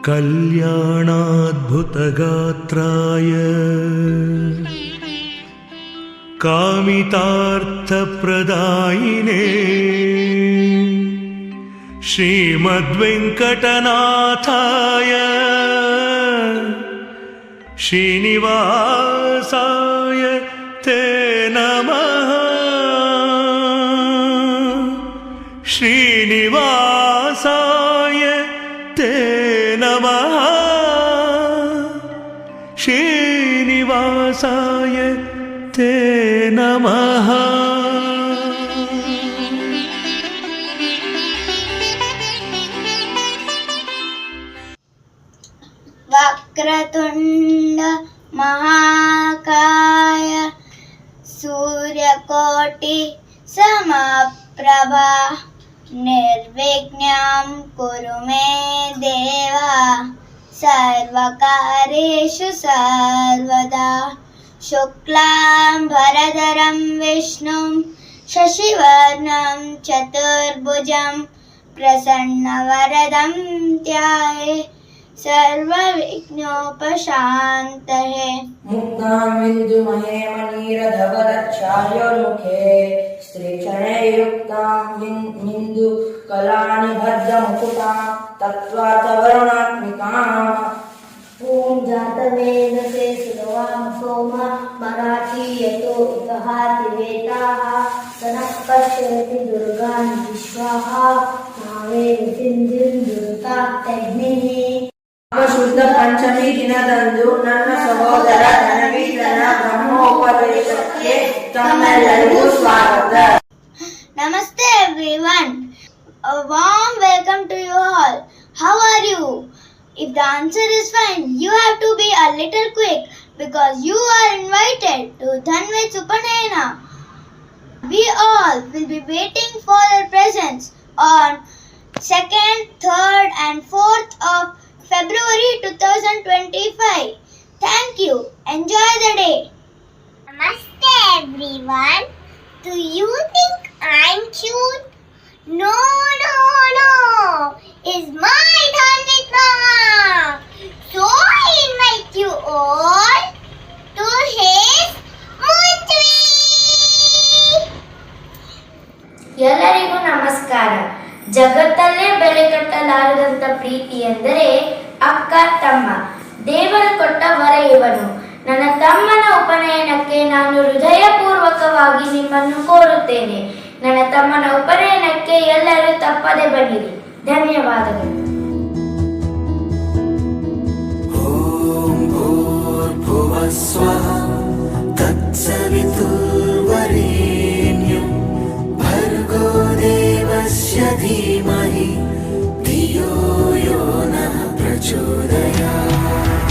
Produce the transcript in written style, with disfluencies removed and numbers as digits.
कल्याणाद्भुतगात्राय कामितार्थप्रदायिने श्रीमद्वेङ्कटनाथाय श्रीनिवासाय ते नमः। श्रीनिवासाय ते नमः। श्रीनिवासाय ते नमः। वक्रतुंड महाकाय सूर्यकोटि समप्रभा निर्विघ्नं कुरु मे देव सर्वकार्येषु सर्वदा। शुक्लांबरधरं विष्णुं शशिवर्णं चतुर्भुजं प्रसन्नवरदं ध्याये सर्वविघ्नोपशान्तये। मुक्तामिन्दुमहेमणिरधवलच्छायोर्मुखे स्त्रीचरणैर्युक्तां निन्दुकलानिबद्धमुकुतां तत्त्वार्थवरुणात्मिकाम्। ॐ जातवेदसे सुरवां सोमा मराठी यतो इतहाति वेदाः सनः पश्यति दुर्गान् विश्वाः नावेद सिन्धिं दुर्गात्यग्निः। ಶುದ್ಧ ಪಂಚಮಿ ದಿನದಂದು ನನ್ನ ಸಹೋದರ ಧನವೀರನ ಬ್ರಹ್ಮೋಪದೇಶಕ್ಕೆ ತಮ್ಮೆಲ್ಲರಿಗೂ ಸ್ವಾಗತ. Namaste everyone. A warm welcome to you all. How are you? If the answer is fine, you have to be a little quick because you are invited to Dhanved Upanayana. We all will be waiting for your presence on 2nd, 3rd and 4th of February 2025. Thank you. Enjoy the day. Namaste everyone. Do you think I'm cute? No, no, no. It's my Dhanved Mama. So I invite you all to his Mutvi. ಎಲ್ಲರಿಗೂ ನಮಸ್ಕಾರ. ಜಗತ್ತಲ್ಲೇ ಬೆಲೆ ಕಟ್ಟಲಾರದಂತ ಪ್ರೀತಿ ಎಂದರೆ ಅಕ್ಕ ತಮ್ಮ. ದೇವರು ಕೊಟ್ಟ ವರ ಇವನು. ನನ್ನ ತಮ್ಮನ ಉಪನಯನಕ್ಕೆ ನಾನು ಹೃದಯಪೂರ್ವಕವಾಗಿ ನಿಮ್ಮನ್ನು ಕೋರುತ್ತೇನೆ. ನನ್ನ ತಮ್ಮನ ಉಪನಯನಕ್ಕೆ ಎಲ್ಲರೂ ತಪ್ಪದೆ ಬನ್ನಿರಿ. ಧನ್ಯವಾದಗಳು. ಓಂ ಭೂರ್ಭುವಃ ಸ್ವಃ ತತ್ಸವಿತುರ್ವರೆಣ್ಯಂ ಭರ್ಗೋ ದೇವಸ್ಯ ಧೀಮಹಿ ಧಿಯೋ ಯೋ ನಃ ಪ್ರಚೋದಯಾತ್.